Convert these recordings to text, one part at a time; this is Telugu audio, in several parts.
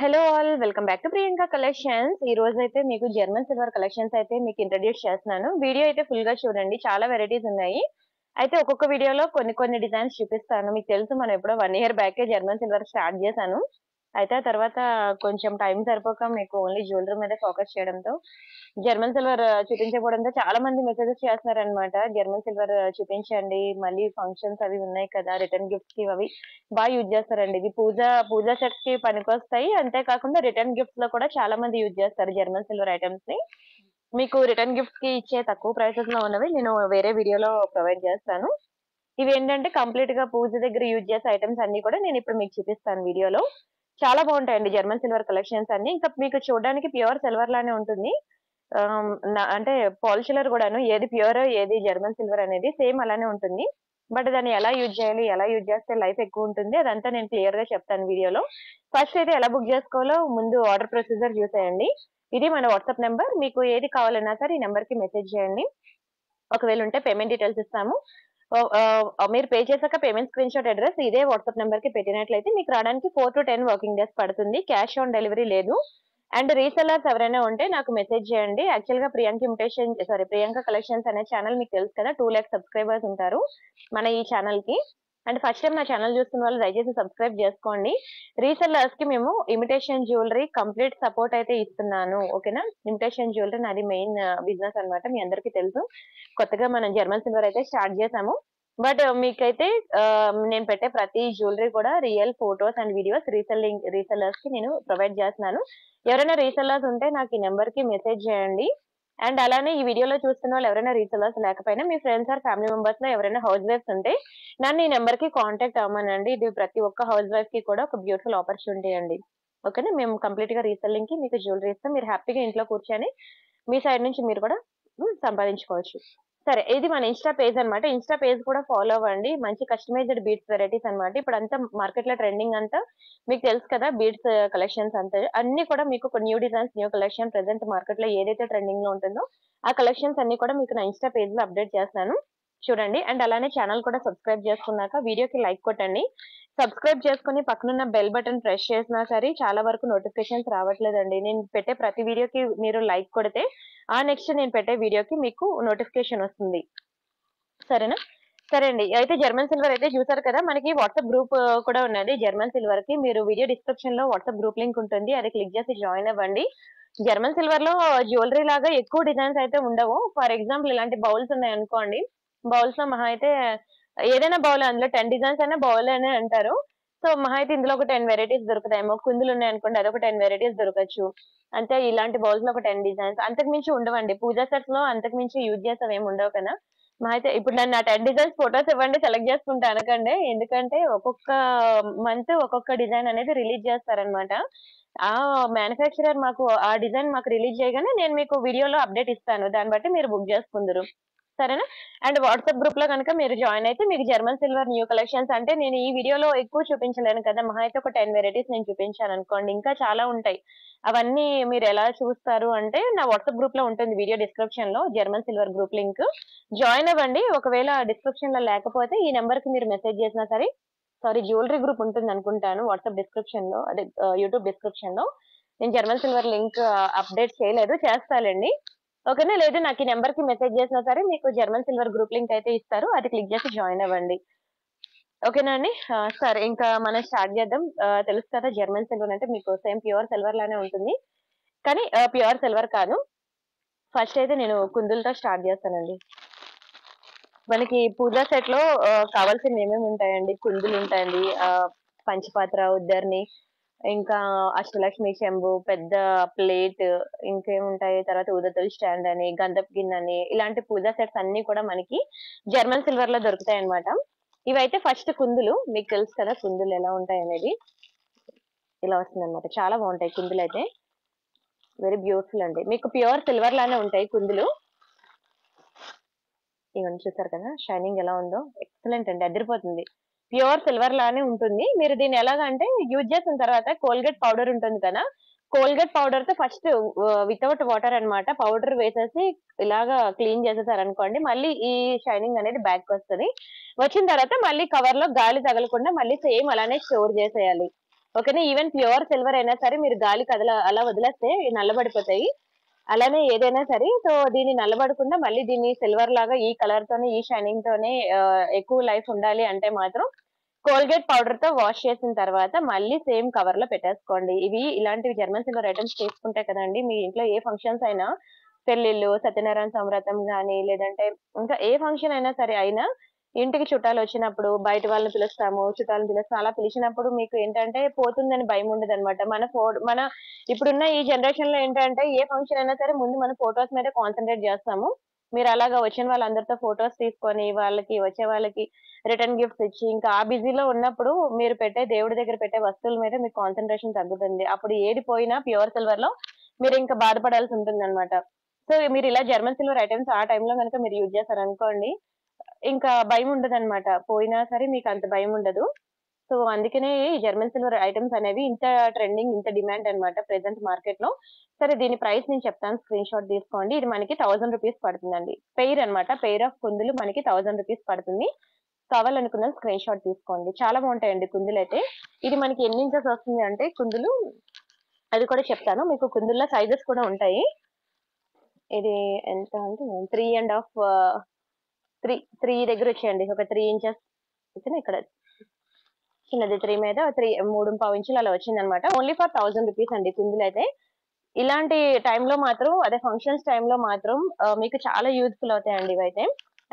Hello all welcome back to Priyanka collections. ఈ రోజు అయితే మీకు జర్మన్ సిల్వర్ కలెక్షన్స్ అయితే మీకు ఇంట్రడ్యూస్ చేస్తున్నాను. వీడియో అయితే ఫుల్ గా చూడండి, చాలా వెరైటీస్ ఉన్నాయి. అయితే ఒక్కొక్క వీడియోలో కొన్ని కొన్ని డిజైన్స్ చూపిస్తాను. మీకు తెలుసు మనం ఎప్పుడో 1 ఇయర్ బ్యాకే జర్మన్ సిల్వర్ స్టార్ట్ చేశాను. అయితే ఆ తర్వాత కొంచెం టైం సరిపోక మీకు ఓన్లీ జ్యువెలరీ మీద ఫోకస్ చేయడంతో జర్మన్ సిల్వర్ చూపించకపోవడంతో చాలా మంది మెసేజెస్ చేస్తున్నారనమాట. జర్మన్ సిల్వర్ చూపించండి, మళ్ళీ ఫంక్షన్స్ అవి ఉన్నాయి కదా, రిటర్న్ గిఫ్ట్స్ కి అవి బాగా యూజ్ చేస్తారండి. ఇది పూజా సెట్స్ కి పనికొస్తాయి. అంతేకాకుండా రిటర్న్ గిఫ్ట్స్ లో కూడా చాలా మంది యూజ్ చేస్తారు జర్మన్ సిల్వర్ ఐటమ్స్ ని. మీకు రిటర్న్ గిఫ్ట్స్ కి ఇచ్చే తక్కువ ప్రైసెస్ లో ఉన్నవి నేను వేరే వీడియోలో ప్రొవైడ్ చేస్తాను. ఇవేంటంటే కంప్లీట్ గా పూజ దగ్గర యూజ్ చేసే ఐటమ్స్ అన్ని కూడా నేను ఇప్పుడు మీకు చూపిస్తాను వీడియోలో. చాలా బాగుంటాయండి జర్మన్ సిల్వర్ కలెక్షన్స్ అన్ని. ఇంకా మీకు చూడడానికి ప్యూర్ సిల్వర్ లానే ఉంటుంది. అంటే పాలిషిలర్ కూడాను ఏది ప్యూర్ ఏది జర్మన్ సిల్వర్ అనేది సేమ్ అలానే ఉంటుంది. బట్ దాన్ని ఎలా యూజ్ చేయాలి, ఎలా యూజ్ చేస్తే లైఫ్ ఎక్కువ ఉంటుంది, అదంతా నేను క్లియర్ గా చెప్తాను వీడియోలో. ఫస్ట్ అయితే ఎలా బుక్ చేసుకోవాలో ముందు ఆర్డర్ ప్రొసీజర్ చూసేయండి. ఇది మన వాట్సాప్ నెంబర్. మీకు ఏది కావాలన్నా సరే ఈ నెంబర్ కి మెసేజ్ చేయండి. ఒకవేళ ఉంటే పేమెంట్ డీటెయిల్స్ ఇస్తాము. మీరు పే చేశాక పేమెంట్ స్క్రీన్ షాట్ అడ్రస్ ఇదే వాట్సాప్ నెంబర్ కి పెట్టినట్లయితే మీకు రావడానికి 4 to 10 వర్కింగ్ డేస్ పడుతుంది. క్యాష్ ఆన్ డెలివరీ లేదు. అండ్ రీసెల్లర్స్ ఎవరైనా ఉంటే నాకు మెసేజ్ చేయండి. యాక్చువల్ గా ప్రియాంక కలెక్షన్స్ అనే ఛానల్ మీకు తెలుసు కదా, 2 lakhs సబ్స్క్రైబర్స్ ఉంటారు మన ఈ ఛానల్ కి. అండ్ ఫస్ట్ టైం నా ఛానల్ చూస్తున్న వాళ్ళు దయచేసి సబ్స్క్రైబ్ చేసుకోండి. రీసెల్లర్స్ కి మేము ఇమిటేషన్ జ్యువెలరీ కంప్లీట్ సపోర్ట్ అయితే ఇస్తున్నాను. ఓకేనా, ఇమిటేషన్ జ్యువెలరీ నాది మెయిన్ బిజినెస్ అన్నమాట. మీ అందరికీ తెలుసు, కొత్తగా మనం జర్మన్ సిల్వర్ అయితే స్టార్ట్ చేసాము. బట్ మీకైతే నేను పెట్టే ప్రతి జ్యువెలరీ కూడా real photos and videos resellers కి నేను ప్రొవైడ్ చేస్తున్నాను. ఎవరైనా రీసెల్లర్స్ ఉంటే నాకు ఈ నెంబర్ కి మెసేజ్ చేయండి. అండ్ అలానే ఈ వీడియోలో చూస్తున్న వాళ్ళు ఎవరైనా రీసెల్లర్స్ లేకపోయినా మీ ఫ్రెండ్స్ ఆర్ ఫ్యామిలీ మెంబర్స్ లో ఎవరైనా హౌస్ వైఫ్స్ ఉంటే నన్ను ఈ నెంబర్ కి కాంటాక్ట్ అవ్వమనండి. ఇది ప్రతి ఒక్క హౌస్ వైఫ్ కి కూడా ఒక బ్యూటిఫుల్ ఆపర్చునిటీ అండి. ఓకేనా, మేము కంప్లీట్ గా రీసెల్లింగ్ కి మీకు జ్యువెలరీ ఇస్తాం. మీరు హ్యాపీగా ఇంట్లో కూర్చొని మీ సైడ్ నుంచి మీరు కూడా సంపాదించుకోవచ్చు. సరే, ఇది మన ఇన్స్టా పేజ్ అన్నమాట. ఇన్స్టా పేజ్ కూడా ఫాలో అవ్వండి. మంచి కస్టమైజ్డ్ బీడ్స్ వెరైటీస్ అన్నమాట. ఇప్పుడు అంతా మార్కెట్ లో ట్రెండింగ్ అంతా మీకు తెలుసు కదా, బీడ్స్ కలెక్షన్స్ అంతా అన్ని కూడా మీకు new designs, new collection present market లో ఏదైతే ట్రెండింగ్ లో ఉంటుందో ఆ కలెక్షన్స్ అన్ని కూడా మీకు నా ఇన్స్టా పేజ్ లో అప్డేట్ చేస్తాను, చూడండి. అండ్ అలానే ఛానల్ కూడా సబ్స్క్రైబ్ చేసుకున్నాక వీడియోకి లైక్ కొట్టండి. సబ్స్క్రైబ్ చేసుకుని పక్కనున్న బెల్ బటన్ ప్రెస్ చేసినా సరే చాలా వరకు నోటిఫికేషన్స్ రావట్లేదండి. నేను పెట్టే ప్రతి వీడియోకి మీరు లైక్ కొడితే ఆ నెక్స్ట్ నేను పెట్టే వీడియోకి మీకు నోటిఫికేషన్ వస్తుంది. సరేనా? సరే అండి. అయితే జర్మన్ సిల్వర్ అయితే చూసారు కదా, మనకి వాట్సాప్ గ్రూప్ కూడా ఉన్నది జర్మన్ సిల్వర్ కి. మీరు వీడియో డిస్క్రిప్షన్ లో వాట్సాప్ గ్రూప్ లింక్ ఉంటుంది, అది క్లిక్ చేసి జాయిన్ అవ్వండి. జర్మన్ సిల్వర్ లో జ్యువెలరీ లాగా ఎక్కువ డిజైన్స్ అయితే ఉండవు. ఫర్ ఎగ్జాంపుల్ ఇలాంటి బౌల్స్ ఉన్నాయి అనుకోండి, బౌల్స్ లో మహా అయితే ఏదైనా బౌల్, అందులో 10 డిజైన్స్ అయినా బౌల్ అనే అంటారు. సో మహా అయితే ఇందులో ఒక 10 వెరైటీస్ దొరుకుతాయేమో. కుందులు ఉన్నాయి అనుకోండి, అదొక 10 వెరైటీస్ దొరకచ్చు. అంటే ఇలాంటి బౌల్స్ లో ఒక 10 డిజైన్స్, అంతకు మించి ఉండవండి. పూజా సెట్స్ లో అంతకు మించి యూజ్ చేసేవి ఏమి ఉండవు కదా. మా అయితే ఇప్పుడు నన్ను ఆ 10 డిజైన్స్ ఫోటోస్ ఇవ్వండి, సెలెక్ట్ చేసుకుంటా అనకండి. ఎందుకంటే ఒక్కొక్క మంత్ ఒక్కొక్క డిజైన్ అనేది రిలీజ్ చేస్తారనమాట. ఆ మ్యానుఫ్యాక్చరర్ మాకు ఆ డిజైన్ మాకు రిలీజ్ చేయగానే నేను మీకు వీడియోలో అప్డేట్ ఇస్తాను. దాన్ని బట్టి మీరు బుక్ చేసుకుందరు. సరేనా? అండ్ వాట్సాప్ గ్రూప్ లో కనుక మీరు జాయిన్ అయితే మీకు జర్మన్ సిల్వర్ న్యూ కలెక్షన్స్ అంటే నేను ఈ వీడియోలో ఎక్కువ చూపించలేను కదా, మహా అయితే ఒక 10 వెరైటీస్ నేను చూపించాను అనుకోండి. ఇంకా చాలా ఉంటాయి. అవన్నీ మీరు ఎలా చూస్తారు అంటే నా వాట్సాప్ గ్రూప్ లో ఉంటుంది, వీడియో డిస్క్రిప్షన్ లో German silver group link. Join అవ్వండి. ఒకవేళ డిస్క్రిప్షన్ లో లేకపోతే ఈ నెంబర్ కి మీరు మెసేజ్ చేసినా సరే, సారీ జ్యువెలరీ గ్రూప్ ఉంటుంది అనుకుంటాను వాట్సాప్ డిస్క్రిప్షన్ లో, అదే యూట్యూబ్ డిస్క్రిప్షన్ లో. నేను జర్మన్ సిల్వర్ లింక్ అప్డేట్ చేయలేదు, చేస్తానండి. ఓకేనా? లేదు నాకు ఈ నెంబర్ కి మెసేజ్ చేసినా సరే మీకు జర్మన్ సిల్వర్ గ్రూప్ లింక్ అయితే ఇస్తారు, అది క్లిక్ చేసి జాయిన్ అవ్వండి. ఓకేనా అండి? సరే, ఇంకా మనం స్టార్ట్ చేద్దాం. తెలుసు కదా, జర్మన్ సిల్వర్ అంటే మీకు సేమ్ ప్యూర్ సిల్వర్ లానే ఉంటుంది, కానీ ప్యూర్ సిల్వర్ కాదు. ఫస్ట్ అయితే నేను కుందులతో స్టార్ట్ చేస్తానండి. మనకి పూజా సెట్ లో కావాల్సినవి ఏమేమి ఉంటాయండి? కుందులు ఉంటాయండి, పంచపాత్ర, ఉద్దర్ని, ఇంకా అష్టలక్ష్మి చెంబు, పెద్ద ప్లేట్, ఇంకేముంటాయి తర్వాత ఉదతల స్టాండ్ అని, గంధపు గిన్నె అని, ఇలాంటి పూజా సెట్స్ అన్ని కూడా మనకి జర్మన్ సిల్వర్ లో దొరుకుతాయి అన్నమాట. ఇవైతే ఫస్ట్ కుందులు. మీకు తెలుసు కదా కుందులు ఎలా ఉంటాయి అనేది. ఇలా వస్తుంది అనమాట, చాలా బాగుంటాయి కుందులు అయితే. వెరీ బ్యూటిఫుల్ అండి. మీకు ప్యూర్ సిల్వర్ లానే ఉంటాయి కుందులు. ఇవన్నీ చూసారు కదా షైనింగ్ ఎలా ఉందో, ఎక్సలెంట్ అండి, అదిరిపోతుంది. ప్యూర్ సిల్వర్ లానే ఉంటుంది. మీరు దీన్ని ఎలాగంటే యూజ్ చేసిన తర్వాత కోల్గేట్ పౌడర్ ఉంటుంది కదా, కోల్గేట్ పౌడర్ తో ఫస్ట్ వితౌట్ వాటర్ అన్నమాట పౌడర్ వేసేసి ఇలాగా క్లీన్ చేసేసారు అనుకోండి, మళ్ళీ ఈ షైనింగ్ అనేది బ్యాక్ వస్తుంది. వచ్చిన తర్వాత మళ్ళీ కవర్ లో గాలి తగలకుండా మళ్ళీ సేమ్ అలానే స్టోర్ చేసేయాలి. ఓకేనా. ఈవెన్ ప్యూర్ సిల్వర్ అయినా సరే మీరు గాలికి అలా వదిలేస్తే నల్లబడిపోతాయి. అలానే ఏదైనా సరే. సో దీన్ని నల్లబడకుండా మళ్ళీ దీన్ని సిల్వర్ లాగా ఈ కలర్ తోనే ఈ షైనింగ్ తోనే ఎక్కువ లైఫ్ ఉండాలి అంటే మాత్రం కోల్గేట్ పౌడర్ తో వాష్ చేసిన తర్వాత మళ్ళీ సేమ్ కవర్ లో పెట్టేసుకోండి. ఇవి ఇలాంటివి జర్మన్ సిల్వర్ ఐటమ్స్ చేసుకుంటే కదండి మీ ఇంట్లో ఏ ఫంక్షన్స్ అయినా, పెళ్లిళ్ళు, సత్యనారాయణ సంవ్రతం గాని, లేదంటే ఇంకా ఏ ఫంక్షన్ అయినా సరే అయినా ఇంటికి చుట్టాలు వచ్చినప్పుడు బయట వాళ్ళని పిలుస్తాము, చుట్టాలను పిలుస్తాం. అలా పిలిచినప్పుడు మీకు ఏంటంటే పోతుందని భయం ఉండదన్నమాట. మన ఇప్పుడున్న ఈ జనరేషన్ లో ఏంటంటే ఏ ఫంక్షన్ అయినా సరే ముందు మన ఫోటోస్ మీద కాన్సంట్రేట్ చేస్తాము. మీరు అలాగా వచ్చిన వాళ్ళందరితో ఫోటోస్ తీసుకొని వచ్చే వాళ్ళకి రిటర్న్ గిఫ్ట్స్ ఇచ్చి ఇంకా ఆ బిజీలో ఉన్నప్పుడు మీరు దేవుడి దగ్గర పెట్టే వస్తువుల మీద మీకు కాన్సంట్రేషన్ తగ్గుతుంది. అప్పుడు ఏది పోయినా ప్యూర్ సిల్వర్ లో మీరు ఇంకా బాధపడాల్సి ఉంటుందన్నమాట. సో మీరు ఇలా జర్మన్ సిల్వర్ ఐటమ్స్ ఆ టైంలో కనుక మీరు యూజ్ చేశారనుకోండి, ఇంకా భయం ఉండదన్నమాట. పోయినా సరే మీకు అంత భయం ఉండదు. సో అందుకనే ఈ జర్మన్ సిల్వర్ ఐటమ్స్ అనేవి ఇంత ట్రెండింగ్, ఇంత డిమాండ్ అన్నమాట ప్రెజెంట్ మార్కెట్ లో. సరే దీని ప్రైస్ నేను చెప్తాను, స్క్రీన్ షాట్ తీసుకోండి. ఇది మనకి 1000 రూపీస్ పడుతుందండి. పెయిర్ అన్నమాట. పెయిర్ ఆఫ్ కుందులు మనకి 1000 రూపీస్ పడుతుంది. కావాలనుకున్న స్క్రీన్ షాట్ తీసుకోండి. చాలా బాగుంటాయండి కుందులు అయితే. ఇది మనకి ఎన్ని ఇంచెస్ వస్తుంది అంటే కుందులు, అది కూడా చెప్తాను. మీకు కుందుల్లో సైజెస్ కూడా ఉంటాయి. ఇది ఎంత అంటే 3.5 త్రీ దగ్గర వచ్చేయండి. ఒక 3 ఇంచెస్ ఇక్కడ చిన్నది 3 మీద 3.5 ఇంచులు అలా వచ్చిందనమాట. ఓన్లీ ఫర్ 1000 రూపీస్ అండి కుందులు అయితే. ఇలాంటి టైంలో మాత్రం అదే ఫంక్షన్స్ టైంలో మాత్రం మీకు చాలా యూజ్ఫుల్ అవుతాయండి ఇవైతే.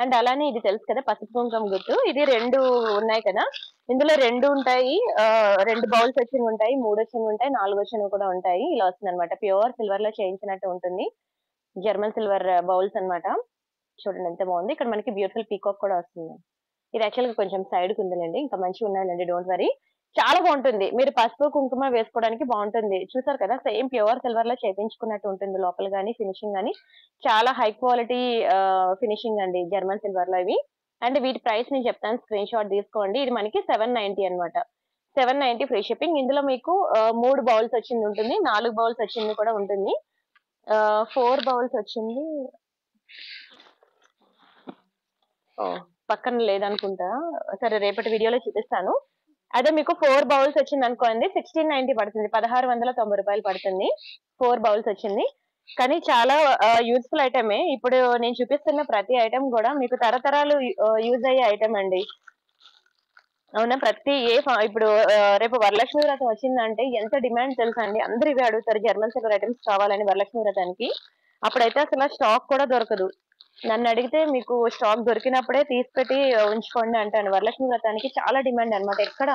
అండ్ అలానే ఇది తెలుసు కదా పసుపు కుంకుమ గుర్తు. ఇది 2 ఉన్నాయి కదా. ఇందులో 2 ఉంటాయి. 2 బౌల్స్ వచ్చినవి ఉంటాయి, 3 వచ్చినవి ఉంటాయి, 4 వచ్చినవి కూడా ఉంటాయి. ఇలా వస్తుందన్నమాట. ప్యూర్ సిల్వర్ లో చేయించినట్టు ఉంటుంది. జర్మన్ సిల్వర్ బౌల్స్ అన్నమాట. చూడండి ఎంత బాగుంది. ఇక్కడ మనకి బ్యూటిఫుల్ పీకాక్ కూడా వస్తుంది. ఇది యాక్చువల్ గా కొంచెం సైడ్ కి ఉందిలేండి. ఇంకా మంచిగా ఉన్నాయండి, డోంట్ వరీ. చాలా బాగుంటుంది. మీరు పసుపు కుంకుమ వేసుకోవడానికి బాగుంటుంది. చూసారు కదా సేమ్ ప్యూర్ సిల్వర్ లో చేపించుకున్నట్టు ఉంటుంది లోపల గానీ, ఫినిషింగ్ గానీ. చాలా హై క్వాలిటీ ఫినిషింగ్ అండి జర్మన్ సిల్వర్ లో ఇవి. అండ్ వీటి ప్రైస్ నేను చెప్తాను, స్క్రీన్ షాట్ తీసుకోండి. ఇది మనకి 790 అన్నమాట. 790 ఫ్రీ షిప్పింగ్. ఇందులో మీకు 3 బౌల్స్ వచ్చింది ఉంటుంది, 4 బౌల్స్ వచ్చింది కూడా ఉంటుంది. 4 బౌల్స్ వచ్చింది. పక్కన లేదనుకుంటా. సరే రేపటి వీడియోలో చూపిస్తాను. అదే మీకు 4 బౌల్స్ వచ్చింది అనుకోండి 1690 పడుతుంది. 1690 రూపాయలు పడుతుంది. 4 బౌల్స్ వచ్చింది. కానీ చాలా యూజ్ఫుల్ ఐటమే. ఇప్పుడు నేను చూపిస్తున్న ప్రతి ఐటమ్ కూడా మీకు తరతరాలు యూజ్ అయ్యే ఐటమ్ అండి. అవునా. ఇప్పుడు రేపు వరలక్ష్మి వ్రతం వచ్చిందంటే ఎంత డిమాండ్ తెలుసా అండి. అందరూ ఇవే అడుగుతారు, జర్మన్ సిల్వర్ ఐటమ్స్ కావాలని వరలక్ష్మి వ్రతానికి. అప్పుడైతే అసలు స్టాక్ కూడా దొరకదు. నన్ను అడిగితే మీకు స్టాక్ దొరికినప్పుడే తీసిపెట్టి ఉంచుకోండి అంటాను. వరలక్ష్మి వ్రతానికి చాలా డిమాండ్ అన్నమాట. ఎక్కడ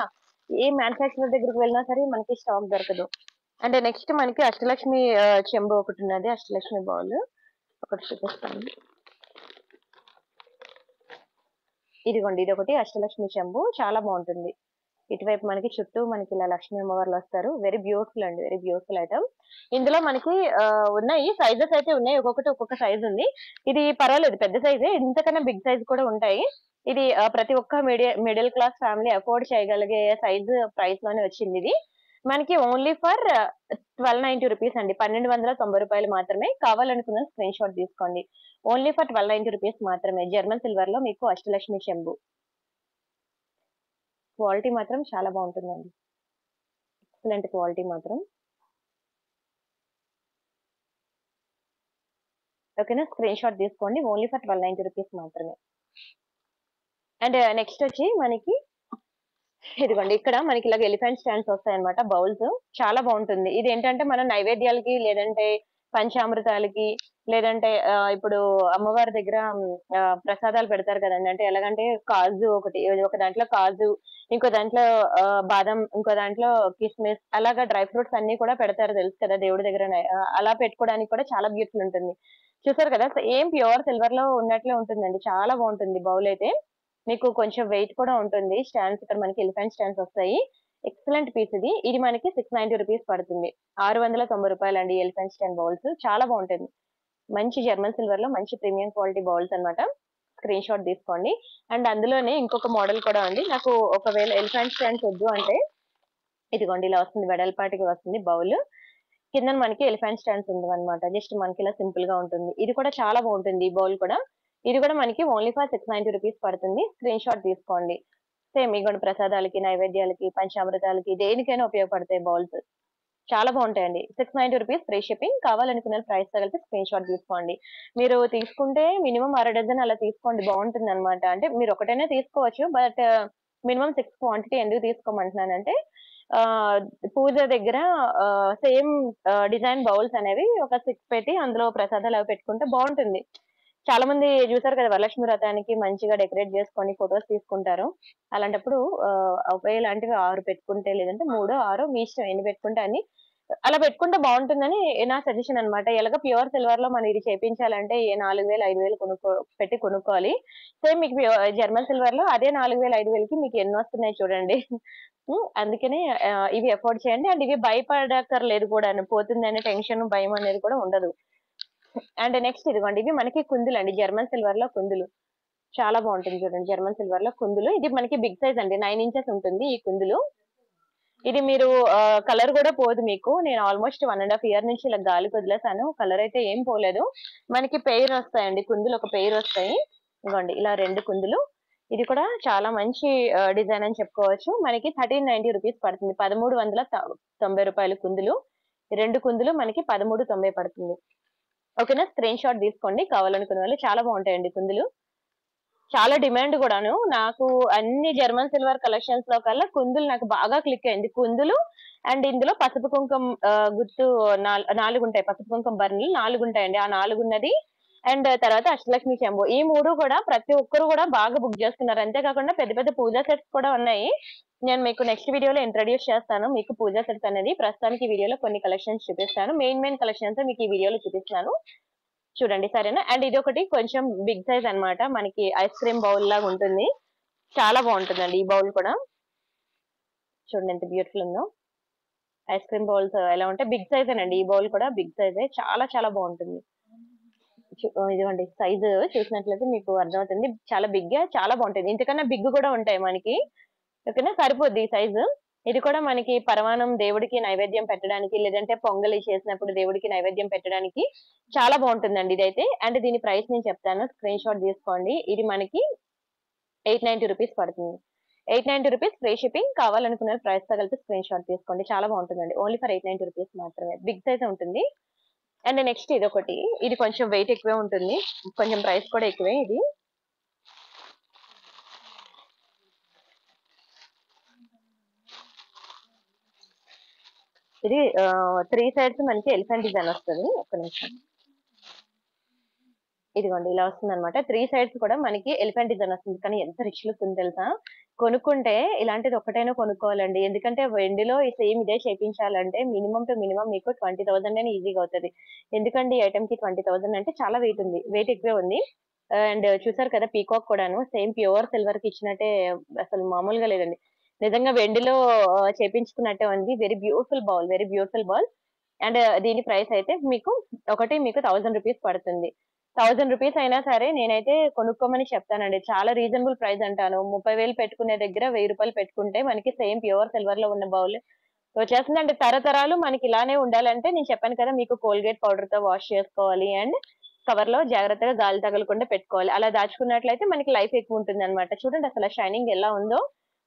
ఏ మ్యానుఫ్యాక్చరర్ దగ్గరికి వెళ్ళినా సరే మనకి స్టాక్ దొరకదు. అంటే నెక్స్ట్ మనకి అష్టలక్ష్మి చెంబు ఒకటి ఉన్నది. అష్టలక్ష్మి బౌల్ ఒకటి చూపిస్తాను. ఇదిగోండి, ఇది ఒకటి అష్టలక్ష్మి చెంబు. చాలా బాగుంటుంది. ఇటువైపు మనకి చుట్టూ మనకి ఇలా లక్ష్మీ అమ్మవార్లు వస్తారు. వెరీ బ్యూటిఫుల్ అండి, వెరీ బ్యూటిఫుల్ ఐటమ్. ఇందులో మనకి ఉన్నాయి సైజెస్ అయితే ఉన్నాయి. ఒక్కొక్కటి ఒక్కొక్క సైజ్ ఉంది. ఇది పర్వాలేదు, పెద్ద సైజే. ఇంతకన్నా బిగ్ సైజ్ కూడా ఉంటాయి. ఇది ప్రతి ఒక్క మిడిల్ క్లాస్ ఫ్యామిలీ అఫోర్డ్ చేయగలిగే సైజ్ ప్రైస్ లోనే వచ్చింది. ఇది మనకి ఓన్లీ ఫర్ 1290 రూపీస్ అండి. 1290 రూపాయలు మాత్రమే. కావాలనుకున్న స్క్రీన్ షాట్ తీసుకోండి. ఓన్లీ ఫర్ 1290 రూపీస్ మాత్రమే. జర్మన్ సిల్వర్ లో మీకు అష్టలక్ష్మి చెంబు. క్వాలిటీ మాత్రం చాలా బాగుంటుందండి. ఎక్సలెంట్ క్వాలిటీ మాత్రం. ఓకేనా. స్క్రీన్ షాట్ తీసుకోండి. ఓన్లీ ఫర్ 1290 రూపీస్ మాత్రమే. అండ్ నెక్స్ట్ వచ్చి మనకి ఇదిగోండి, ఇక్కడ మనకి ఇలాగ ఎలిఫెంట్ స్టాండ్స్ వస్తాయి అనమాట, బౌల్స్. చాలా బాగుంటుంది. ఇది ఏంటంటే మనం నైవేద్యాలకి, లేదంటే పంచామృతాలకి, లేదంటే ఇప్పుడు అమ్మవారి దగ్గర ప్రసాదాలు పెడతారు కదండి. అంటే ఎలాగంటే కాజు ఒక దాంట్లో కాజు, ఇంకో దాంట్లో బాదం, ఇంకో దాంట్లో కిస్మిస్, అలాగా డ్రై ఫ్రూట్స్ అన్ని కూడా పెడతారు తెలుసు కదా దేవుడి దగ్గర. అలా పెట్టుకోవడానికి కూడా చాలా బ్యూటిఫుల్ ఉంటుంది. చూసారు కదా ఏం ప్యూర్ సిల్వర్ లో ఉన్నట్లే ఉంటుందండి. చాలా బాగుంటుంది బౌల్ అయితే. మీకు కొంచెం వెయిట్ కూడా ఉంటుంది. స్టాండ్స్ ఇక్కడ మనకి ఎలిఫెంట్ స్టాండ్స్ వస్తాయి. ఎక్సలెంట్ పీస్ ఇది. ఇది మనకి 690 రూపీస్ పడుతుంది. 690 రూపాయలు అండి ఎలిఫెంట్ స్టాండ్ బౌల్స్. చాలా బాగుంటుంది. మంచి జర్మన్ సిల్వర్ లో మంచి ప్రీమియం క్వాలిటీ బౌల్స్ అన్నమాట. స్క్రీన్ షాట్ తీసుకోండి. అండ్ అందులోనే ఇంకొక మోడల్ కూడా ఉంది. నాకు ఒకవేళ ఎలిఫెంట్ స్టాండ్స్ వద్దు అంటే ఇదిగోండి ఇలా వస్తుంది, వెడల్పాటికి వస్తుంది బౌల్. కింద మనకి ఎలిఫెంట్ స్టాండ్స్ ఉంది అనమాట. జస్ట్ మనకి ఇలా సింపుల్ గా ఉంటుంది. ఇది కూడా చాలా బాగుంటుంది ఈ బౌల్ కూడా. ఇది కూడా మనకి ఓన్లీ ఫర్ 690 రూపీస్ పడుతుంది. స్క్రీన్ షాట్ తీసుకోండి. సేమ్ ఇగోండి ప్రసాదాలకి, నైవేద్యాలకి, పంచామృతాలకి దేనికైనా ఉపయోగపడతాయి బౌల్స్. చాలా బాగుంటాయండి. 690 రూపీస్ ఫ్రీ షిప్పింగ్. కావాలనుకున్న ప్రైస్‌తో కలిపి స్క్రీన్ షాట్ తీసుకోండి. మీరు తీసుకుంటే మినిమమ్ అర డజన్ అలా తీసుకోండి బాగుంటుందన్నమాట. అంటే మీరు ఒకటైనా తీసుకోవచ్చు. బట్ మినిమమ్ 6 క్వాంటిటీ ఎందుకు తీసుకోమంటున్నానంటే ఆహ్, పూజ దగ్గర సేమ్ డిజైన్ బౌల్స్ అనేవి ఒక 6 పెట్టి అందులో ప్రసాదాలు అవి పెట్టుకుంటే బాగుంటుంది. చాలా మంది చూసారు కదా! వరలక్ష్మి వ్రతానికి మంచిగా డెకరేట్ చేసుకొని ఫోటోస్ తీసుకుంటారు. అలాంటప్పుడు అవే ఇలాంటివి 6 పెట్టుకుంటే లేదంటే 3, 6 మీ ఇష్టం ఎన్ని పెట్టుకుంటే అన్ని. అలా పెట్టుకుంటే బావుంటుందని నా సజెషన్ అన్నమాట. ఎలాగో ప్యూర్ సిల్వర్‌లో మనం ఇది చేపించాలంటే 4000, 5000 పెట్టి కొనుక్కోవాలి. సేమ్ మీకు జర్మన్ సిల్వర్‌లో అదే 4000, 5000కి మీకు ఎన్నొస్తున్నాయి చూడండి. అందుకనే ఇవి అఫోర్డ్ చేయండి. అండ్ ఇవి భయపడక్కర్లేదు కూడాను. పోతుందనే టెన్షన్, భయం అనేది కూడా ఉండదు. అండ్ నెక్స్ట్ ఇదిగోండి. ఇవి మనకి కుందులండి. జర్మన్ సిల్వర్‌లో కుందులు. చాలా బావుంటుంది చూడండి. జర్మన్ సిల్వర్‌లో కుందులు. ఇది మనకి బిగ్ సైజ్ అండి. 9 ఇంచెస్ ఉంటుంది ఈ కుందులు. ఇది మీరు కలర్ గూడా పోదు మీకు. నేను ఆల్‌మోస్ట్ 1 ½ ఇయర్ నుంచి ఇలా గాలికి వదిలేసాను. కలర్ అయితే ఏం పోలేదు. మనకి పెయిర్ ఒస్తాయండి. కుందులు ఒక పెయిర్ ఒస్తాయి. ఇగోండి ఇలా 2 కుందులు. ఇది కూడా చాలా మంచి డిజైన్ అని చెప్పుకోవచ్చు. మనకి 1390 రూపీస్ పడుతుంది. రూ. 1390 కుందులు. ఈ 2 కుందులు మనకి 1390 పడుతుంది. ఓకేనా? స్క్రీన్ షాట్ తీసుకోండి కావాలనుకునే వాళ్ళు. చాలా బావుంటాయండి కుందులు. చాలా డిమాండ్ గూడాను. నాకు అన్ని జర్మన్ సిల్వర్ కలెక్షన్స్‌లో కల్లా కుందులు నాకు బాగా క్లిక్ అయింది. కుందులు అండ్ ఇందులో పసుపు కుంకం గుర్తు 4 ఉంటాయి. పసుపు కుంకం బర్నీలు 4 ఉంటాయండి. ఆ 4 ఉన్నది అండ్ తర్వాత అష్టలక్ష్మి చెంబు. ఈ 3 కూడా ప్రతి ఒక్కరు కూడా బాగా బుక్ చేసుకున్నారు. అంతే కాకుండా పెద్ద పెద్ద పూజా సెట్స్ కూడా ఉన్నాయి. నేను మీకు నెక్స్ట్ వీడియోలో ఇంట్రొడ్యూస్ చేస్తాను. మీకు పూజా సెట్స్ అనేది. ప్రస్తుతానికి ఈ వీడియోలో కొన్ని కలెక్షన్స్ చూపిస్తాను. మెయిన్ కలెక్షన్స్ మీకు ఈ వీడియోలో చూపిస్తున్నాను. చూడండి సరేనా? అండ్ ఇదొకటి కొంచెం బిగ్ సైజ్ అన్నమాట. మనకి ఐస్ క్రీమ్ బౌల్ లాగా ఉంటుంది. చాలా బావుంటుందండి ఈ బౌల్ కూడా. చూడండి ఎంత బ్యూటిఫుల్ ఉందో. ఐస్ క్రీమ్ బౌల్స్ ఎలా ఉంటాయి బిగ్ సైజేనండి. ఈ బౌల్ కూడా బిగ్ సైజే. చాలా బావుంటుంది. ఇదిగోండి సైజు చూసినట్లయితే మీకు అర్థమవుతుంది. చాలా బిగ్‌గా చాలా బావుంటుంది. ఇంతకన్నా బిగ్ కూడా ఉంటాయి మనకి. ఓకేనా? సరిపోద్ది ఈ సైజు. ఇది కూడా మనకి పరమాన్నం దేవుడికి నైవేద్యం పెట్టడానికి, లేదంటే పొంగలి చేసినప్పుడు దేవుడికి నైవేద్యం పెట్టడానికి చాలా బావుంటుందండి ఇదైతే. అండ్ దీని ప్రైస్ నేను చెప్తాను. స్క్రీన్ షాట్ తీసుకోండి. ఇది మనకి 890 రూపీస్ పడుతుంది. 890 రూపీస్ ఫ్రీ షిప్పింగ్. కావాలనుకున్న ప్రైస్‌తో కలిపి స్క్రీన్ షాట్ తీసుకోండి. చాలా బావుంటుందండి. ఓన్లీ ఫర్ 890 రూపీస్ మాత్రమే. బిగ్ సైజే ఉంటుంది. అండ్ నెక్స్ట్ ఇదొకటి. ఇది కొంచెం వెయిట్ ఎక్కువే ఉంటుంది. కొంచెం ప్రైస్ కూడా ఎక్కువే ఇది. ఇది 3 సైడ్స్ మనకి ఎలిఫెంట్ డిజైన్ వస్తది. ఒక్క నిమిషం. ఇదిగోండి ఇలా వస్తుందన్నమాట. 3 సైడ్స్ కూడా మనకి ఎలిఫెంట్ డిజైన్ వస్తుంది. కానీ ఎంత రిచ్ లుక్ ఉంది తెలుసా? కొనుక్కుంటే ఇలాంటిది ఒక్కటైనా కొనుక్కోవాలండి. ఎందుకంటే వెండిలో ఈ సేమ్ ఇదే చేపించాలంటే మినిమమ్ టు మినిమమ్ మీకు 20,000 అయినా ఈజీగా అవుతది. ఎందుకంటే ఈ ఐటెమ్‌కి 20,000 అంటే చాలా వెయిట్ ఉంది. వెయిట్ ఎక్కువే ఉంది. అండ్ చూసారు కదా పీకాక్ కూడాను సేమ్ ప్యూర్ సిల్వర్‌కి ఇచ్చినట్టే అసలు మామూలుగా లేదండి. నిజంగా వెండిలో చేపించుకున్నట్టే ఉంది. Very beautiful bowl. Very beautiful bowl. And దీని ప్రైస్ అయితే మీకు ఒకటి మీకు 1000 రూపీస్ పడుతుంది. 1000 రూపీస్ అయినా సరే నేనైతే కొనుక్కోమని చెప్తానండి. చాలా రీజనబుల్ ప్రైస్ అంటాను. 30,000 పెట్టుకునే దగ్గర రూ. 1000 పెట్టుకుంటే మనకి సేమ్ ప్యూర్ సిల్వర్‌లో ఉన్న బౌల్ వచ్చేస్తుందండి. తరతరాలు మనకి ఇలానే ఉండాలంటే నేను చెప్పాను కదా! మీకు కోల్‌గేట్ పౌడర్‌తో వాష్ చేసుకోవాలి. అండ్ కవర్‌లో జాగ్రత్తగా గాలి తగలకుండా పెట్టుకోవాలి. అలా దాచుకున్నట్లయితే మనకి లైఫ్ ఎక్కువ ఉంటుందన్నమాట. చూడండి అసల షైనింగ్ ఎలా ఉందో.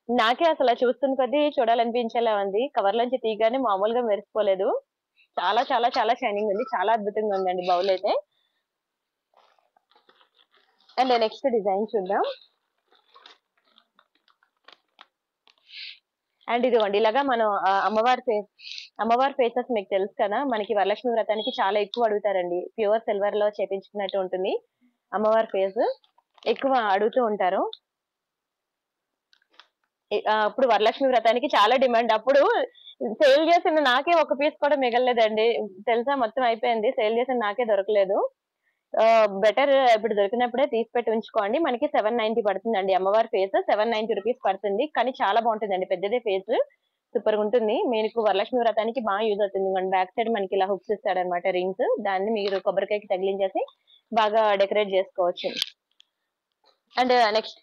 నాకే అసల చూస్తున్న కొద్దీ చూడాలనిపించేలా ఉంది. కవర్‌లోంచి తీయగానే మామూలుగా మెరిసిపోలేదు. చాలా షైనింగ్ ఉంది. చాలా అద్భుతంగా ఉందండి బౌల్ అయితే. అండ్ నెక్స్ట్ డిజైన్ చూద్దాం. అండ్ ఇదిగోండి ఇలాగా మనం అమ్మవారి ఫేసెస్ మీకు తెలుసు కదా! మనకి వరలక్ష్మి వ్రతానికి చాలా ఎక్కువ అడుగుతారండి. ప్యూర్ సిల్వర్‌లో చేపించుకున్నట్టు ఉంటుంది. అమ్మవారి ఫేస్ ఎక్కువ అడుగుతూ ఉంటారు. అప్పుడు వరలక్ష్మి వ్రతానికి చాలా డిమాండ్. అప్పుడు సేల్ చేసిన నాకే ఒక పీస్ కూడా మిగలలేదండి. తెలుసా మొత్తం అయిపోయింది. సేల్ చేసిన నాకే దొరకలేదు. బెటర్ ఇప్పుడు దొరికినప్పుడే తీసి పెట్టి ఉంచుకోండి. మనకి 790 పడుతుందండి. అమ్మవారి ఫేస్ 790 రూపీస్ పడుతుంది. కానీ చాలా బావుంటుందండి. పెద్దదే ఫేస్. సూపర్‌గుంటుంది. మీకు వరలక్ష్మి వ్రతానికి యూజ్ అవుతుంది. ఇదిగోండి బ్యాక్ సైడ్ మనకి ఇలా హుక్స్ ఇస్తాడన్నమాట రింగ్స్. దాన్ని మీరు కొబ్బరికాయకి తగిలించేసి బాగా డెకరేట్ చేసుకోవచ్చు. అండ్ నెక్స్ట్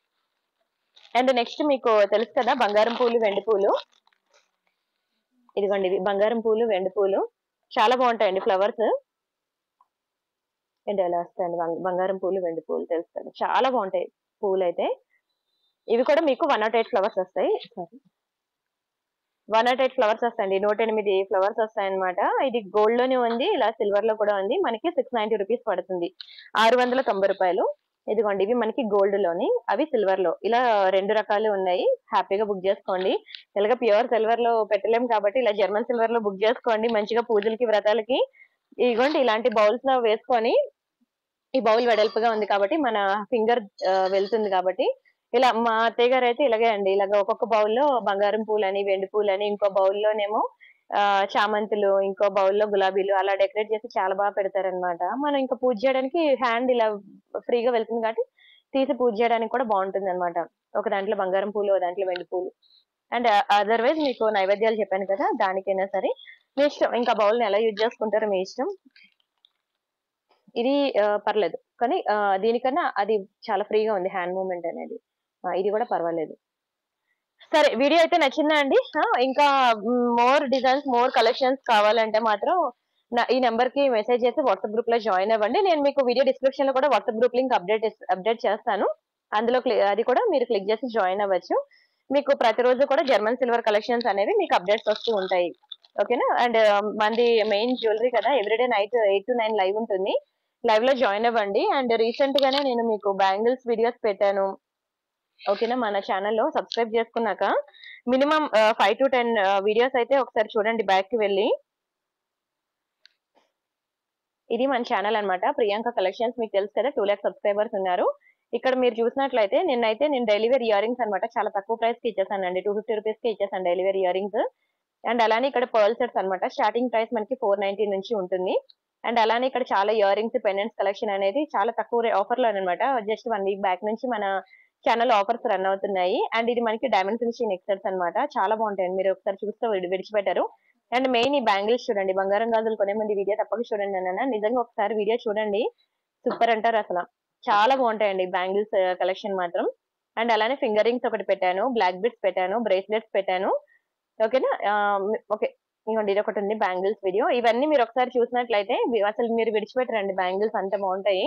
నెక్స్ట్ మీకు తెలుసు కదా! బంగారం పూలు, వెండి పూలు. ఇదిగోండి ఇవి బంగారం పూలు, వెండి పూలు. చాలా బావుంటాయండి ఫ్లవర్స్. ఎలా వస్తాయండి బంగారం పూలు, వెండి పూలు తెలుసు కదా! చాలా బావుంటాయి పూలైతే. ఇవి కూడా మీకు 108 ఫ్లవర్స్ వస్తాయి. సారీ, 108 ఫ్లవర్స్ వస్తాయండి. 108 ఫ్లవర్స్ వస్తాయన్నమాట. ఇది గోల్డ్ లోనే ఉంది, ఇలా సిల్వర్ లో కూడా ఉంది. మనకి 690 రూపీస్ పడుతుంది, 690 రూపాయలు. ఇదిగోండి, ఇవి మనకి గోల్డ్ లోని, అవి సిల్వర్ లో, ఇలా 2 రకాలు ఉన్నాయి. హ్యాపీగా బుక్ చేసుకోండి. ఇలాగ ప్యూర్ సిల్వర్ లో పెట్టలేం కాబట్టి ఇలా జర్మన్ సిల్వర్ లో బుక్ చేసుకోండి. మంచిగా పూజలకి వ్రతాలకి ఇదిగోండి ఇలాంటి బౌల్స్ లో వేసుకొని, ఈ బౌల్ వెడల్పుగా ఉంది కాబట్టి మన ఫింగర్ వెళ్తుంది కాబట్టి, ఇలా మా అత్తయ్య గారు అయితే ఇలాగే అండి, ఇలాగ ఒక్కొక్క బౌల్లో బంగారం పూలని, వెండి పూలని, ఇంకో బౌల్లోనేమో చామంతులు, ఇంకో బౌల్లో గులాబీలు అలా డెకరేట్ చేసి చాలా బాగా పెడతారనమాట. మనం ఇంకా పూజ చేయడానికి హ్యాండ్ ఇలా ఫ్రీగా వెళ్తుంది కాబట్టి తీసి పూజ చేయడానికి కూడా బాగుంటుంది అనమాట. ఒక దాంట్లో బంగారం పూలు, ఒక దాంట్లో వెండి పూలు. అండ్ అదర్వైజ్ మీకు నైవేద్యాలు చెప్పాను కదా, దానికైనా సరే మీ ఇష్టం. ఇంకా బౌల్ని ఎలా యూజ్ చేసుకుంటారో మీ ఇష్టం. ఇది పర్లేదు, కానీ దీనికన్నా అది చాలా ఫ్రీగా ఉంది హ్యాండ్ మూవ్‌మెంట్ అనేది. ఇది కూడా పర్వాలేదు. సరే, వీడియో అయితే నచ్చిందా అండి? ఇంకా మోర్ డిజైన్స్, మోర్ కలెక్షన్స్ కావాలంటే మాత్రం ఈ నెంబర్ కి మెసేజ్ చేసి వాట్సాప్ గ్రూప్ లో జాయిన్ అవ్వండి. నేను మీకు వీడియో డిస్క్రిప్షన్ లో కూడా వాట్సాప్ గ్రూప్ లింక్ అప్డేట్ చేస్తాను. అందులో అది కూడా మీరు క్లిక్ చేసి జాయిన్ అవ్వచ్చు. మీకు ప్రతిరోజు కూడా జర్మన్ సిల్వర్ కలెక్షన్స్ అనేవి మీకు అప్డేట్స్ వస్తూ ఉంటాయి. ఓకేనా? అండ్ మనది మెయిన్ జ్యువెలరీ కదా, ఎవ్రీడే నైట్ 8 to 9 లైవ్ ఉంటుంది. లైవ్ లో జాయిన్ అవ్వండి. అండ్ రీసెంట్ గానే నేను మీకు బ్యాంగిల్స్ వీడియోస్ పెట్టాను. ఓకేనా? మన ఛానల్లో సబ్స్క్రైబ్ చేసుకున్నాక మినిమం 5 to 10 వీడియోస్ అయితే ఒకసారి చూడండి బ్యాక్ కి వెళ్ళి. ఇది మన ఛానల్ అన్నమాట, ప్రియాంక కలెక్షన్స్. మీకు తెలుసు కదా, 2 లాక్ సబ్స్క్రైబర్స్ ఉన్నారు. ఇక్కడ మీరు చూసినట్లయితే నేను డైలీ వేర్ ఇయర్ రింగ్స్ అనమాట చాలా తక్కువ ప్రైస్ కి ఇచ్చేసానండి. 250 రూపీస్ కి ఇచ్చేసాను daily wear earrings. And అలానే ఇక్కడ పర్ల్ సెట్స్ అనమాట, స్టార్టింగ్ ప్రైస్ మనకి 490 నుంచి ఉంటుంది. అండ్ అలానే ఇక్కడ చాలా ఇయర్ రింగ్స్, పెండెంట్స్ కలెక్షన్ అనేది చాలా తక్కువ ఆఫర్ లో అనమాట. జస్ట్ 1 వీక్ బ్యాక్ నుంచి మన ఛానల్ ఆఫర్స్ రన్ అవుతున్నాయి. అండ్ ఇది మనకి డైమండ్ ఫినిషింగ్ నెక్లెస్ అనమాట, చాలా బాగుంటాయండి. మీరు ఒకసారి చూస్తే విడిచిపెట్టారు. అండ్ మెయిన్ ఈ బ్యాంగిల్స్ చూడండి, బంగారం గాజులు కొనే ముందు వీడియో తప్పక చూడండి అన్న. నిజంగా ఒకసారి వీడియో చూడండి, సూపర్ అంటారు అసలు. చాలా బాగుంటాయండి బ్యాంగిల్స్ కలెక్షన్ మాత్రం. అండ్ అలానే ఫింగర్ రింగ్స్ ఒకటి పెట్టాను, బ్లాక్ బిట్స్ పెట్టాను, బ్రేస్లెట్స్ పెట్టాను. ఓకేనా? ఓకే, ఇంకోండి ఇది ఒకటి ఉంది బ్యాంగిల్స్ వీడియో. ఇవన్నీ మీరు ఒకసారి చూసినట్లయితే అసలు మీరు విడిచిపెట్టరండి, బ్యాంగిల్స్ అంత బాగుంటాయి.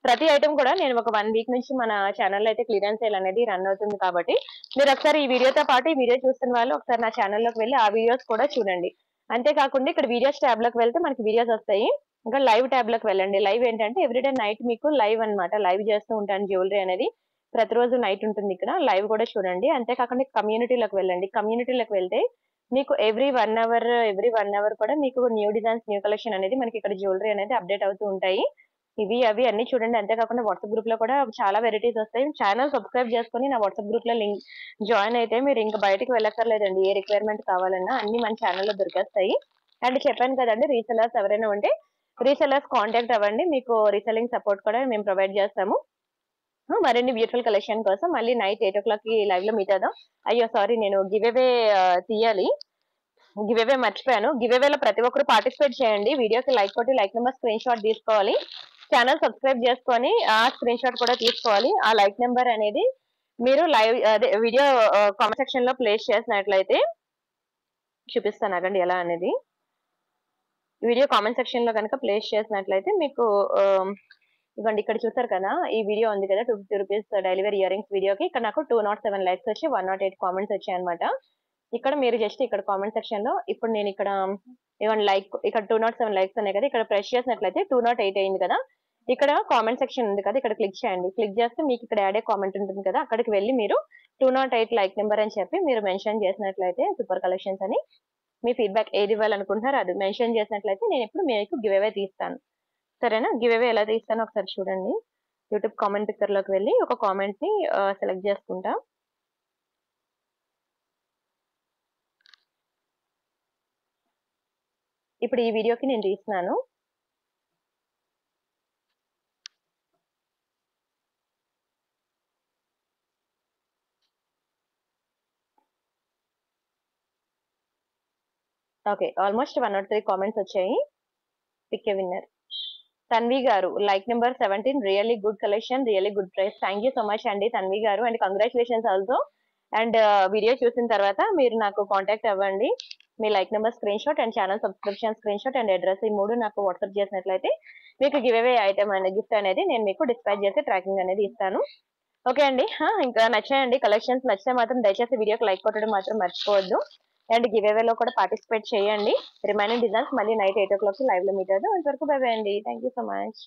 ప్రతి ఐటమ్ కూడా నేను ఒక 1 వీక్ నుంచి మన ఛానల్లో అయితే క్లియరెన్స్ సేల్ అనేది రన్ అవుతుంది కాబట్టి మీరు ఒకసారి ఈ వీడియోతో పాటు ఈ వీడియో చూస్తున్న వాళ్ళు ఒకసారి నా ఛానల్లోకి వెళ్ళి ఆ వీడియోస్ కూడా చూడండి. అంతేకాకుండా ఇక్కడ వీడియోస్ ట్యాబ్ లోకి వెళ్తే మనకి వీడియోస్ వస్తాయి. ఇంకా లైవ్ ట్యాబ్ లోకి వెళ్ళండి. లైవ్ ఏంటంటే ఎవ్రీడే నైట్ మీకు లైవ్ అన్నమాట, లైవ్ చేస్తూ ఉంటాను జ్యువెలరీ అనేది. ప్రతిరోజు నైట్ ఉంటుంది ఇక్కడ, లైవ్ కూడా చూడండి. అంతేకాకుండా కమ్యూనిటీలోకి వెళ్ళండి. కమ్యూనిటీలోకి వెళ్తే మీకు ఎవ్రీ 1 అవర్ కూడా మీకు న్యూ డిజైన్స్, న్యూ కలెక్షన్ అనేది మనకి ఇక్కడ జ్యువెలరీ అనేది అప్డేట్ అవుతూ ఉంటాయి. ఇవి అవి అన్ని చూడండి. అంతేకాకుండా వాట్సాప్ గ్రూప్ లో కూడా చాలా వెరైటీస్ వస్తాయి. ఛానల్ సబ్స్క్రైబ్ చేసుకొని నా వాట్సాప్ గ్రూప్ లో లింక్ జాయిన్ అయితే మీరు ఇంకా బయటకు వెళ్ళక్కర్లేదండి. ఏ రిక్వైర్మెంట్ కావాలన్నా అన్ని మన ఛానల్లో దొరికేస్తాయి. అండ్ చెప్పాను కదండి, రీసెలర్స్ ఎవరైనా ఉంటే రీసెలర్స్ కాంటాక్ట్ అవ్వండి, మీకు రీసెల్లింగ్ సపోర్ట్ కూడా మేము ప్రొవైడ్ చేస్తాము. మరిన్ని బ్యూటిఫుల్ కలెక్షన్ కోసం మళ్ళీ నైట్ 8 o'clock కి లైవ్ లో మీట్ అవుదాం. అయ్యో సారీ, నేను గివ్ అవే తీయాలి. గివ్ అవే మర్చిపోయాను. గివ్ అవేలో ప్రతి ఒక్కరు పార్టిసిపేట్ చేయండి. వీడియోకి లైక్ కొట్టి లైక్ నెంబర్ స్క్రీన్ షాట్ తీసుకోవాలి. ఛానల్ సబ్స్క్రైబ్ చేసుకొని ఆ స్క్రీన్ షాట్ కూడా తీసుకోవాలి. ఆ లైక్ నెంబర్ అనేది మీరు లైవ్ అదే వీడియో కామెంట్ సెక్షన్ లో ప్లేస్ చేసినట్లయితే చూపిస్తాను అగండి ఎలా అనేది. వీడియో కామెంట్ సెక్షన్ లో కనుక ప్లేస్ చేసినట్లయితే మీకు ఇవ్వండి, ఇక్కడ చూసారు కదా, ఈ వీడియో ఉంది కదా 250 rupees daily wear earrings వీడియోకి ఇక్కడ నాకు 207 లైక్స్ వచ్చి 108 కామెంట్స్ వచ్చాయి అనమాట. ఇక్కడ మీరు జస్ట్ ఇక్కడ కామెంట్ సెక్షన్ లో ఇప్పుడు నేను ఇక్కడ ఇవ్వండి లైక్, ఇక్కడ 207 లైక్స్ ఉన్నాయి కదా, ఇక్కడ ప్రెస్ చేసినట్లయితే 208 అయింది కదా. ఇక్కడ కామెంట్ సెక్షన్ ఉంది కదా, ఇక్కడ క్లిక్ చేయండి. క్లిక్ చేస్తే మీకు ఇక్కడ యాడ్ కామెంట్ ఉంటుంది కదా, అక్కడికి వెళ్ళి మీరు 208 లైక్ నెంబర్ అని చెప్పి మీరు మెన్షన్ చేసినట్లయితే సూపర్ కలెక్షన్స్ అని మీ ఫీడ్బ్యాక్ ఏది ఇవ్వాలనుకుంటున్నారో అది మెన్షన్ చేసినట్లయితే నేను ఇప్పుడు మీకు గివ్ అవే తీస్తాను. సరేనా? గివ్ అవే ఎలా తీస్తానో ఒకసారి చూడండి. యూట్యూబ్ కామెంట్ పిక్కర్ లోకి వెళ్ళి ఒక కామెంట్ ని సెలెక్ట్ చేసుకుంటా. ఇప్పుడు ఈ వీడియోకి నేను తీస్తున్నాను. ఓకే, ఆల్మోస్ట్ 103 కామెంట్స్ వచ్చాయి. Pick a winner. తన్వి గారు like number 17, really good collection, really good price. Thank you so much అండి తన్వి గారు, and congratulations also. And video చూసిన తర్వాత మీరు నాకు కాంటాక్ట్ అవ్వండి. మీ like number screenshot and channel subscription screenshot and address ఈ 3 నాకు వాట్సాప్ చేసినట్లయితే మీకు గివ్ అవే ఐటమ్ అనేది గిఫ్ట్ అనేది నేను మీకు డిస్పాచ్ చేసి ట్రాకింగ్ అనేది ఇస్తాను. ఓకే అండి. ఇంకా నచ్చాయండి కలెక్షన్స్. నచ్చితే మాత్రం దయచేసి వీడియోకి లైక్ కొట్టడం మాత్రం మర్చిపోవద్దు. అండ్ గివ్ అవేలో కూడా పార్టిసిపేట్ చేయండి. రిమైనింగ్ డిజైన్స్ మళ్ళీ నైట్ 8:00కి లైవ్‌లో మీట్ అవుదాం. అంతవరకు బై బై అండి. Thank you so much.